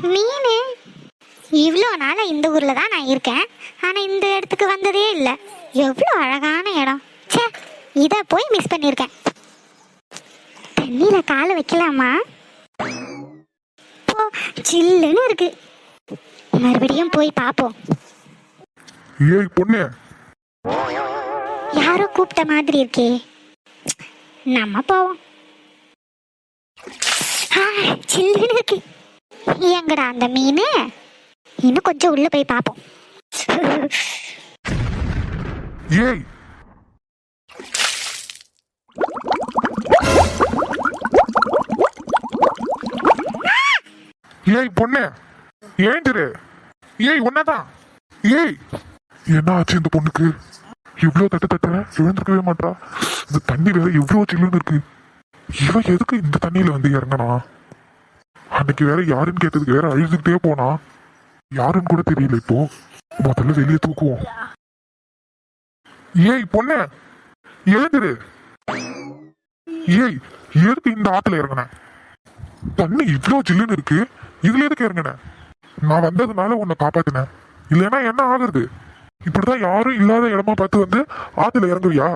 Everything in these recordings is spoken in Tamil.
மீன் இவ்வளோ நாளா இந்த ஊர்ல தான் நான் இருக்கேன். ஆனா இந்த இடத்துக்கு வந்ததே இல்லை. எவ்வளோ அழகான இடம். ச்சே, இதை போய் மிஸ் பண்ணியிருக்கேன். தண்ணியில காலை வைக்கலாமா? போ, சில்லுன்னு இருக்கு. மறுபடியும் போய் பார்ப்போம். ஏய் பொண்ணு, யாரோ கூப்பிட்ட மாதிரி இருக்கே. நம்ம போவோம். சில்லுன்னு இருக்கு. எங்கடா அந்த மீன்? இன்னும் கொஞ்சம் உள்ள போய் பார்ப்போம். ஏய் ஏய் பொண்ணு, ஏந்திரு. ஏய் ஒன்னதான். ஏய், என்ன ஆச்சு இந்த பொண்ணுக்கு? இவ்வளோ தட்ட எழுந்திருக்கவே மாட்டா. இந்த தண்ணி வேற எவ்வளோ சில்லுன்னு இருக்கு. இவன் எதுக்கு இந்த தண்ணியில வந்து இறங்கினா? அன்னைக்கு வேற யாருன்னு கேட்டதுக்கு வேற அழுதுகிட்டே போனா. யாருன்னு கூட தெரியல. இப்போ முதல்ல வெளியே தூக்குவோம். ஏய் பொண்ணு, எழுந்திரு. ஏய், எதுக்கு இந்த ஆத்துல இறங்கின? தண்ணி இவ்வளோ சில்லுன்னு இருக்கு, இதுல எதுக்கு இறங்கின? நான் வந்ததுனால உன்னை காப்பாத்தினேன். இல்லைன்னா என்ன ஆகுறது? இப்படிதான் யாரும் இல்லாத இடமா பார்த்து வந்து ஆத்துல இறங்குவியா?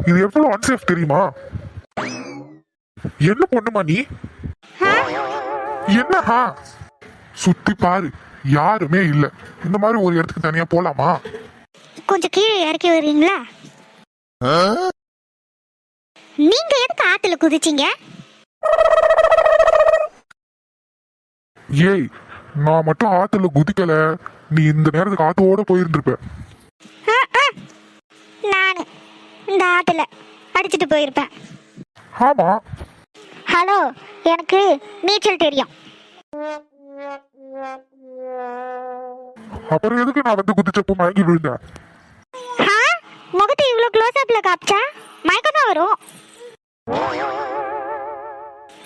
இது எவ்வளவு அன்சேஃப் தெரியுமா? என்ன பொண்ணுமா நீ? என்னஹா? சுத்தி பாரு, யாருமே இல்ல. இந்த மாதிரி ஒரு இடத்துக்கு தனியா போலாமா? கொஞ்சம் கீழே இறக்கி வருவீங்களா? நீங்க எதுக்கு ஆத்துல குதிச்சீங்க? ஏய், நான் மட்டும் ஆத்துல குதிக்கல. நீ இந்த நேரத்துக்கு ஆத்தோட போயிருந்திருப்ப. நானு இந்த ஆத்துல அடிச்சுட்டு போயிருப்பேன். ஆமா. ஹலோ, எனக்கு நீச்சல் தெரியும். அப்புறம் எதுக்கு நான் வந்து குதிச்சப்போ மயங்கி விழுந்தேன்? முகத்தை இவ்வளவு க்ளோஸ் அப்ல காப்பிச்சா மயக்கம் தான் வரும்.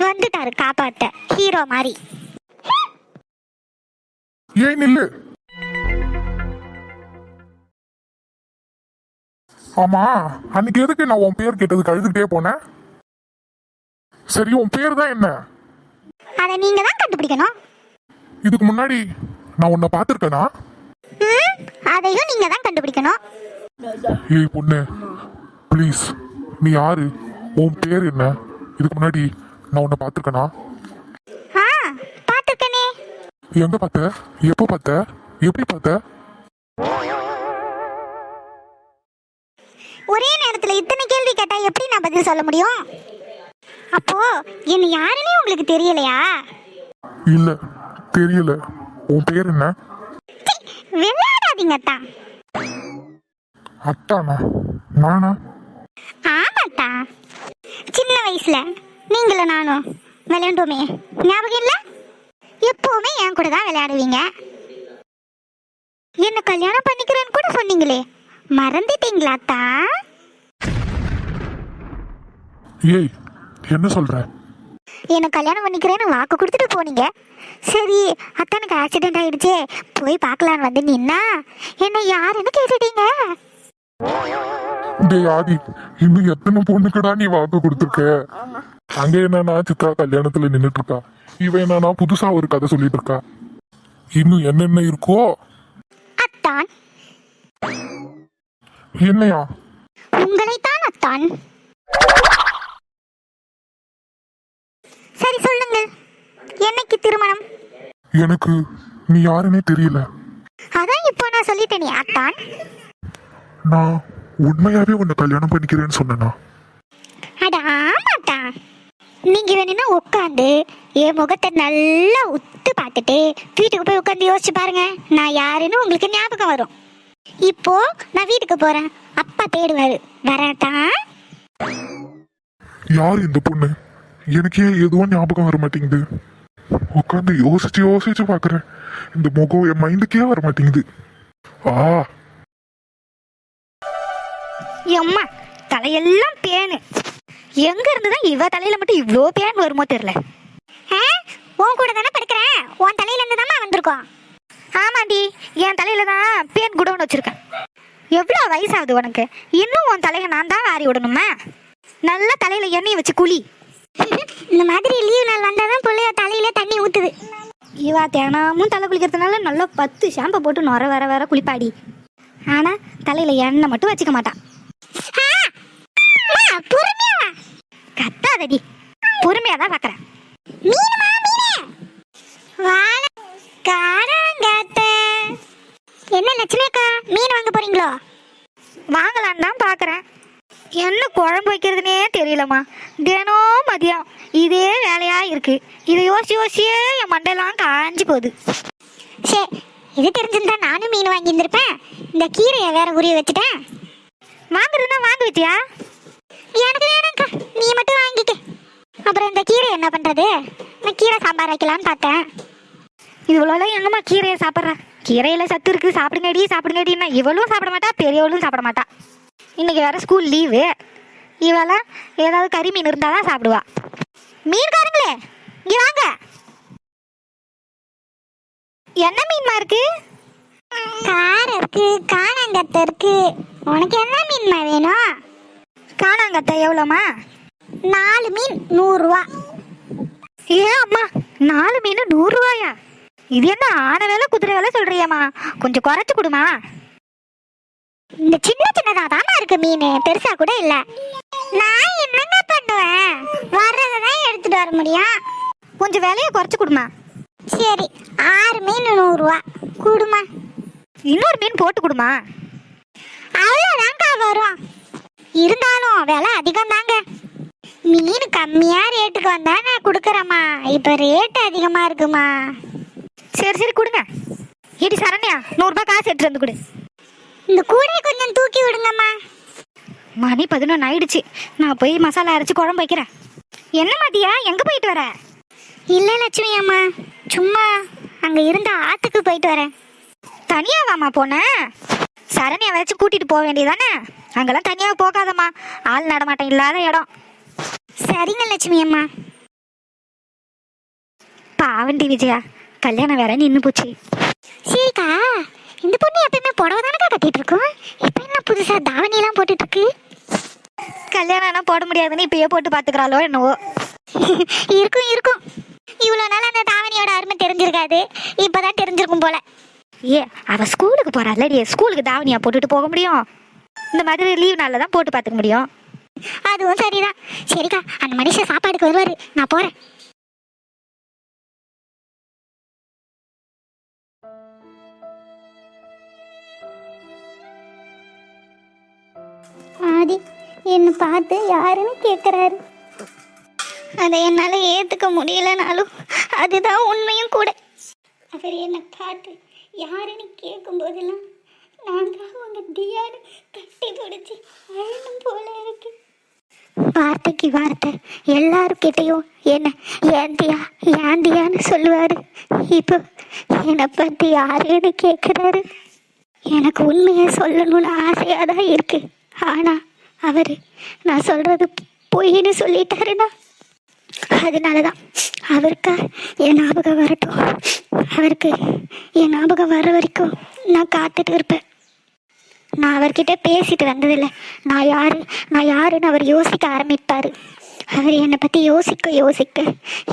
வந்துட்டாரு காப்பாத்த, ஹீரோ மாதிரி. ஏன் நில்லு. ஆமா, அன்னைக்கு எதுக்கு நான் உன் பேர் கேட்டதுக்கு அழுதுகிட்டே போனேன்? சரி, உன் பேர் தான் என்ன? அத நீங்க தான் கண்டுபிடிக்கணும். இதுக்கு முன்னாடி நான் உன்னை பார்த்திருக்கேனா? அதையும் நீங்க தான் கண்டுபிடிக்கணும். ஏய் பொண்ணு, ப்ளீஸ், நீ யாரு? உன் பேர் என்ன? இதுக்கு முன்னாடி நான் உன்னை பார்த்திருக்கேனா? பார்த்திருக்கனே. எங்க பார்த்த? எப்போ பார்த்த? எப்படி பார்த்த? ஒரே நேரத்துல இத்தனை கேள்வி கேட்டா எப்படி நான் பதில் சொல்ல முடியும்? அப்போ என்ன யாருன்னே உங்களுக்கு தெரியலையா? இல்ல, தெரியல. உன் பேர் என்ன? விளையாடாதீங்க அத்தா. அத்தானா? நானா? ஆமாத்தா, சின்ன வயசுல நீங்களும் நானும் விளையாண்டோமே, ஞாபகம் இல்ல? எப்பவுமே என் கூட தான் விளையாடுவீங்க. என்ன கல்யாணம் பண்ணிக்கிறேன்னு கூட சொன்னீங்களே, மறந்துட்டீங்களா அத்தா? ஏய், என்ன சொல்ற? என்ன கல்யாணம் பண்ணிக்கிறேன்னு வாக்கு கொடுத்துட்டு போனீங்க. சரி, அத்தானுக்கு ஆக்சிடென்ட் ஆயிடுச்சே, போய் பார்க்கலான்னு வந்து நின்னா என்ன யாருன்னு கேட்டுட்டீங்க. டேய் ஆதி, இன்னும் எத்தனை பொண்ணுக்குடா நீ வாக்கு கொடுத்துருக்க? அங்க என்னன்னா சித்ரா கல்யாணத்துல நின்னுட்டு இருக்கா. இவன் என்னன்னா புதுசா ஒரு கதை சொல்லிட்டு இருக்கா. இன்னும் என்னென்ன இருக்கோ. அத்தான். என்னையா? உங்களைத்தான் அத்தான். சரி சொல்லுங்க, என்னைக்கு திருமணம்? எனக்கு நீ யாருன்னே தெரியல. அதான் இப்போ நான் சொல்லிட்டேனே அத்தான். நான் உண்மையாவே உன்னை கல்யாணம் பண்ணிக்கிறேன்னு சொன்னேனா? அட ஆமாத்தா. நீங்க வேணும்னா உட்காந்து என் முகத்தை நல்லா உத்து பார்த்துட்டு வீட்டுக்கு போய் உட்காந்து யோசிச்சு பாருங்க, நான் யாருன்னு உங்களுக்கு ஞாபகம் வரும். இப்போ நான் வீட்டுக்கு போறேன், அப்பா தேடுவாரு. வரட்டா? யார் இந்த பொண்ணு? எனக்கே எதுவும் ஞாபகம் வர மாட்டேங்குது. உட்காந்து யோசிச்சு பாக்குறேன், இந்த முகம் என் மைண்டுக்கே வர மாட்டேங்குது. எம்மா, தலையெல்லாம் பேனு. எங்க இருந்துதான் இவ தலையில மட்டும் இவ்வளோ பேன் வருமோ தெரியல. உன் கூட தானே படுக்கிறேன், உன் தலையில இருந்து தானே வந்திருக்கோம். ஆமாண்டி, என் தலையில தான் பேன் குடோன்னு வச்சிருக்கேன். எவ்வளோ வயசாகுது உனக்கு? இன்னும் உன் தலையை நான் தான் வாரி விடணுமா? நல்லா தலையில எண்ணெயை வச்சு குளி. இந்த மாதிரி லீவ் நாள் வந்தாதான் பிள்ளைய தலையில தண்ணி ஊத்துது. இவா தினமும் தலை குளிக்கிறதுனால நல்லா 10 ஷாம்பை போட்டு நுர வர குளிப்பாடி. ஆனால் தலையில் எண்ணெய் மட்டும் வச்சுக்க மாட்டான். கத்தாதடி, பொறுமையாக தான் பார்க்குறேன். என்ன லட்சுமிக்கா, மீன் வாங்க போறீங்களோ? வாங்கலான்னு தான் பார்க்குறேன். என்ன குழம்பு வைக்கிறதுனே தெரியலம்மா. தினம் மதியம் இதே வேலையா இருக்கு. இதை யோசியே என் மண்டையெல்லாம் காஞ்சி போகுது. சரி, இது தெரிஞ்சிருந்தா நானும் மீன் வாங்கியிருந்திருப்பேன். இந்த கீரையை வேற உரிய வச்சுட்டேன். வாங்குறதுன்னா வாங்க வச்சியா? எனக்கு வேணாங்க்கா, நீ மட்டும் வாங்கிக்க. அப்புறம் இந்த கீரை என்ன பண்றது? நான் கீரை சாம்பார் வைக்கலான்னு பார்த்தேன். இவ்வளோலாம் எங்கம்மா கீரையை சாப்பிட்ற? கீரையில சத்து இருக்கு, சாப்பிடுங்கடின்னா இவளும் சாப்பிட மாட்டா, பெரியவளும் சாப்பிட மாட்டா. இன்னைக்கு வேற ஸ்கூல் லீவு. இவெல்லாம் ஏதாவது கறி மீன் இருந்தால் தான் சாப்பிடுவா. மீன்காரங்களே இங்கே வாங்க. என்ன மீன்மா இருக்கு? காரை இருக்கு, காணாங்கத்தை இருக்கு. உனக்கு என்ன மீன்மா வேணும்? காணாங்கத்தை எவ்வளோம்மா? 4 மீன் 100 ரூபா. ஏன் அம்மா, 4 மீன் 100 ரூபாயா? இது என்ன ஆன வேலை குதிரை வேலை சொல்றியாம்மா? கொஞ்சம் குறைச்சு கொடுமா. இந்த சின்னதா தாமா இருக்கு மீன், பெருசா கூட இல்ல. நான் என்னங்க பண்ணுவேன், வர்றதான் எடுத்துட்டு வர முடியும். கொஞ்சம் விலையை குறைச்சு கொடுமா. சரி, 6 மீன் 100 ரூபா கொடுமா. இன்னொரு மீன் போட்டு கொடுமா. அவ்வளோதாங்க வரும். இருந்தாலும் விலை அதிகம் தாங்க. மீன் கம்மியா ரேட்டுக்கு வந்தா நான் கொடுக்குறேம்மா. இப்ப ரேட் அதிகமா இருக்குமா? சரி கொடுங்க. ஏடி சரண்யா, 100 ரூபாய் காசு எடுத்துட்டு வந்து கொடு. இந்த கூடையை கொஞ்சம் தூக்கி விடுங்கம்மா. மணி 11 ஆயிடுச்சு. நான் போய் மசாலா அரைச்சி குழம்பு வைக்கிறேன். என்ன மாட்டியா, எங்க போயிட்டு வர? இல்லை லட்சுமி அம்மா, சும்மா அங்க இருந்த ஆத்துக்கு போயிட்டு வரேன். தனியாவாம்மா போனேன்? சரண்யா வச்சு கூட்டிட்டு போக வேண்டியதானே? அங்கெல்லாம் தனியாக போகாதம்மா, ஆள் நடமாட்டம் இல்லாத இடம். சரிங்க லட்சுமி அம்மா. பாவண்டி விஜயா, கல்யாணம் வேற நின்று போச்சு. சரிக்கா, இந்த பொண்ணு எப்பயுமே புடவை தானக்கா கட்டிட்டு இருக்கோம். இப்போ என்ன புதுசா தாவணியெல்லாம் போட்டுட்டு இருக்கு? கல்யாணம் போட முடியாதுன்னு இப்பயே போட்டு பாத்துக்கிறாளோ என்னவோ. இருக்கும். இவ்வளோ நாள் அந்த தாவணியோட அருமை தெரிஞ்சிருக்காது, இப்பதான் தெரிஞ்சிருக்கும் போல. ஏ, அவ ஸ்கூலுக்கு போறாள்ல, ஸ்கூலுக்கு தாவணியா போட்டுட்டு போக முடியும்? இந்த மாதிரி லீவ் நாளில் தான் போட்டு பார்த்துக்க முடியும். அதுவும் சரிதான். சரிக்கா, அந்த மனுஷன் சாப்பாடுக்கு வருவாரு, நான் போறேன். ஆதி என்னை பார்த்து யாருன்னு கேட்குறாரு. அதை என்னால் ஏற்றுக்க முடியலனாலும் அதுதான் உண்மையும் கூட. அவர் என்னை பார்த்து யாருன்னு கேட்கும் போதெல்லாம் நான் தான் உங்க தியான்னு கட்டி பிடிச்சி அழகும் போல இருக்கு. வார்த்தைக்கு வார்த்தை எல்லாருக்கிட்டையும் என்ன ஏந்தியான்னு சொல்லுவாரு. இப்போ என்னை பற்றி யாருன்னு கேட்குறாரு. எனக்கு உண்மையை சொல்லணும்னு ஆசையாக தான் இருக்கு. ஆனால் அவர் நான் சொல்கிறது பொய்ன்னு சொல்லிட்டாருன்னா அதனால தான் அவருக்கு என் ஞாபகம் வரட்டும். அவருக்கு என் ஞாபகம் வர வரைக்கும் நான் காத்துட்டு இருப்பேன். நான் அவர்கிட்ட பேசிட்டு வந்ததில்லை. நான் யாருன்னு அவர் யோசிக்க ஆரம்பிப்பார். அவர் என்னை பற்றி யோசிக்க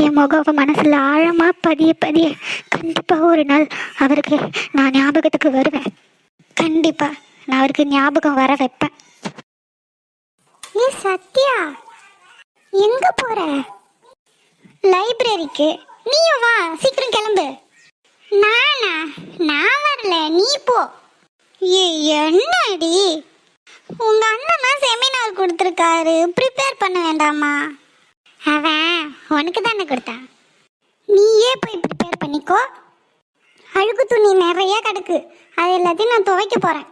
என் முகம் மனசில் ஆழமாக பதிய கண்டிப்பாக ஒரு நாள் அவருக்கு நான் ஞாபகத்துக்கு வருவேன். கண்டிப்பாக நான் அவருக்கு ஞாபகம் வர வைப்பேன். ஏ சத்யா, எங்க போற? லைப்ரரிக்கு. நீயும் வா, சீக்கிரம் கிளம்பு. நான் வரல, நீ போ. என்னடி, உங்க அண்ணன் தான் செமினார் கொடுத்துருக்காரு, ப்ரிப்பேர் பண்ண வேண்டாமா? அவன் உனக்கு தானே கொடுத்தான், நீயே போய் ப்ரிப்பேர் பண்ணிக்கோ. அழுக்கு துணி நிறைய கிடக்கு, அது எல்லாத்தையும் நான் துவைக்க போறேன்.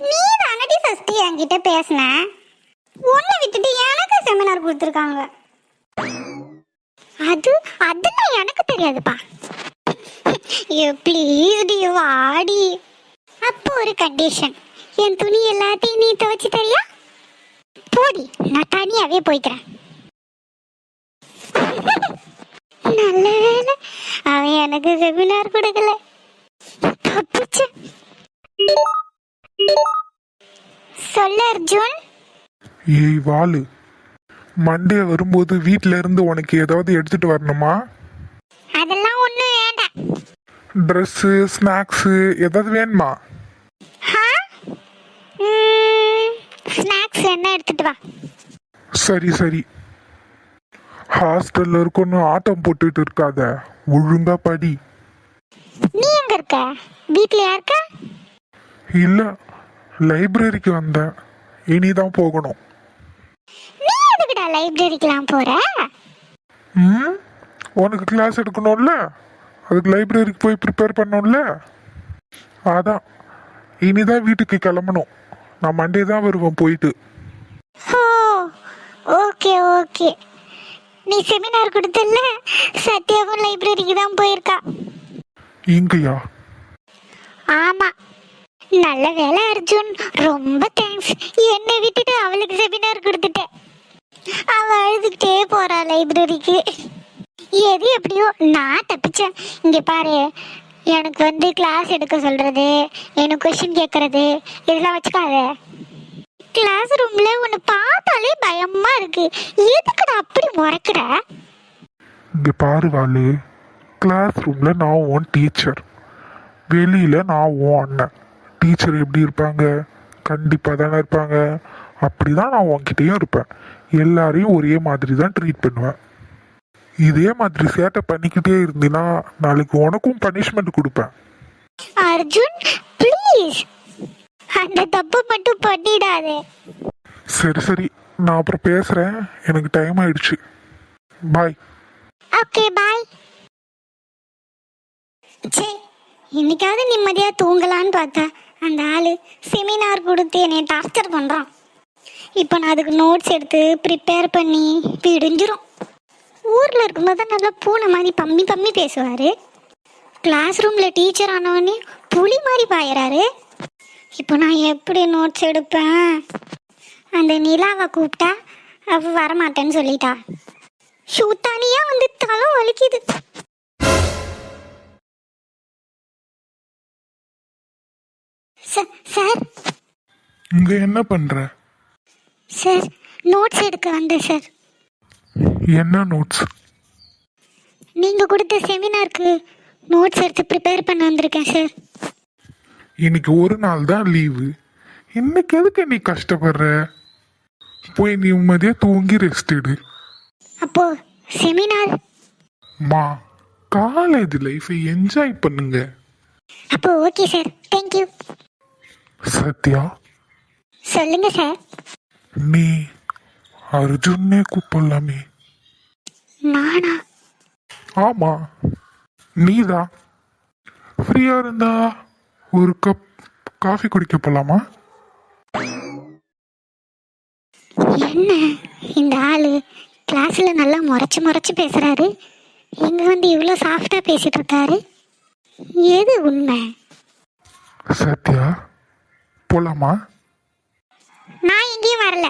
நீ தானடி ஃபர்ஸ்ட் என்கிட்ட பேசின. உன்னை விட்டுட்டு எனக்கு செமினார் கொடுத்துருக்காங்க. அதெல்லாம் எனக்கு தெரியாதுப்பா. ப்ளீஸ் டி வாடி. அப்போ ஒரு கண்டிஷன், என் துணி எல்லாத்தையும் நீ துவைச்சு தரியா? போடி, நான் தனியாவே போய்க்கிறேன். நல்ல வேலை அவன் எனக்கு செமினார் கொடுக்கல, தப்பிச்சு. சொல்ல அர்ஜுன். ஏய் வாலு, மண்டே வரும்போது வீட்ல இருந்து உனக்கு ஏதாவது எடுத்துட்டு வரணுமா? அதெல்லாம் ஒண்ணும் வேண்டாம். ட்ரெஸ்ஸு ஸ்நாக்ஸு ஏதாவது வேணுமா? ஸ்நாக்ஸ் என்ன எடுத்துட்டு வா. சரி சரி. ஹாஸ்டல்ல இருக்கணும் ஆட்டம் போட்டுட்டு இருக்காத, ஒழுங்கா படி. நீ எங்க இருக்க? வீட்லயா இருக்க? இல்ல, லைப்ரரிக்கு வந்தேன், இனிதான் போகணும். நீ எதுக்குடா லைப்ரரிக்கெல்லாம் போற? ம், உனக்கு கிளாஸ் எடுக்கணும்ல, அதுக்கு லைப்ரரிக்கு போய் ப்ரிப்பேர் பண்ணணும்ல, அதான் இனிதான் வீட்டுக்கு கிளம்பணும். நான் மண்டே தான் வருவேன் போயிட்டு. ஓ ஓகே ஓகே. நீ செமினார் கொடுத்தல, சத்யாவும் லைப்ரரிக்கு தான் போயிருக்கா. இங்கயா? ஆமா. நல்ல வேலை அர்ஜுன், ரொம்ப தேங்க்ஸ். என்னை விட்டுட்டு அவளுக்கு செமினார் கொடுத்துட்டேன். அவ அழுதுகிட்டே போறா லைப்ரரிக்கு. எது எப்படியோ நான் தப்பிச்சேன். இங்க பாரு, எனக்கு கிளாஸ் எடுக்க சொல்றது, எனக்கு கொஸ்டின் கேட்கறது இதெல்லாம் வச்சுக்காத. கிளாஸ் ரூம்ல உன்னை பார்த்தாலே பயமா இருக்கு. எதுக்குடா அப்படி முறைக்கிற? இங்க பாரு வாலு, கிளாஸ் ரூம்ல நான் உன் டீச்சர், வெளியில நான் உன் அண்ணன். டீச்சர் எப்படி இருப்பாங்க? கண்டிப்பா தானே இருப்பாங்க. அப்படிதான் நான் உன்கிட்டயும் இருப்பேன். எல்லாரையும் ஒரே மாதிரி தான் ட்ரீட் பண்ணுவேன். இதே மாதிரி சேட்டை பண்ணிக்கிட்டே இருந்தீன்னா நாளைக்கு உனக்கும் பனிஷ்மெண்ட் கொடுப்பேன். அர்ஜுன் ப்ளீஸ், அந்த தப்பு மட்டும் பண்ணிடாதே. சரி சரி, நான் அப்புறம் பேசுறேன், எனக்கு டைம் ஆயிடுச்சு. பாய். Okay bye. சே, இன்னைக்காவது நிம்மதியா தூங்கலான்னு பார்த்தா அந்த ஆளு செமினார் கொடுத்து என்னை டார்ச்சர் பண்றான். இப்போ நான் அதுக்கு நோட்ஸ் எடுத்து ப்ரிப்பேர் பண்ணி விடிஞ்சிரும். ஊரில் இருக்கும்போது தான் நல்லா பூனை மாதிரி பம்மி பம்மி பேசுவார். கிளாஸ் ரூமில் டீச்சர் ஆனவொடனே புலி மாதிரி பாயிறாரு. இப்போ நான் எப்படி நோட்ஸ் எடுப்பேன்? அந்த நிலாவை கூப்பிட்டா அவ வரமாட்டேன்னு சொல்லிட்டா. ஷூ தனியாக வந்து தலை வலிக்குது. சார் இங்க என்ன பண்ற? சார், நோட்ஸ் எடுக்க வந்தேன் சார். என்ன நோட்ஸ்? நீங்கள் கொடுத்த செமினாருக்கு நோட்ஸ் எடுத்து ப்ரிப்பேர் பண்ண வந்திருக்கேன் சார். இன்னைக்கு ஒரு நாள் தான் லீவு, இன்னைக்கு எதுக்கு நீ கஷ்டப்படுற? போய் நீ உண்மையா தூங்கி ரெஸ்ட் எடு. அப்போ செமினார்? மா, காலேஜ் லைஃபை என்ஜாய் பண்ணுங்க. அப்போ ஓகே சார், தேங்க்யூ. சத்யா, சொல்லுங்க சார். நீ அர்ஜுன்னே கூப்பிடலாமே. நானா? ஆமா, நீதான். ஃப்ரீயா இருந்தா ஒரு கப் காஃபி குடிக்க போலாமா? என்ன இந்த ஆளு கிளாஸ்ல நல்லா முறைச்சு முறைச்சு பேசுறாரு, இங்க வந்து இவ்வளோ சாஃப்டா பேசிட்டு இருக்காரு. எது உண்மை? சத்யா, போலாமா? நான் எங்கேயும் வரல.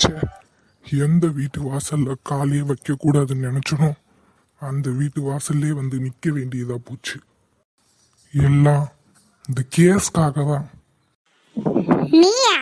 ச்சே, எந்த வீட்டு வாசல்ல காலையே வைக்க கூடாதுன்னு நினைச்சனோ அந்த வீட்டு வாசல்லே வந்து நிக்க வேண்டியதா போச்சு. எல்லாம் இந்த கேஸ்க்காக தான். நீயா?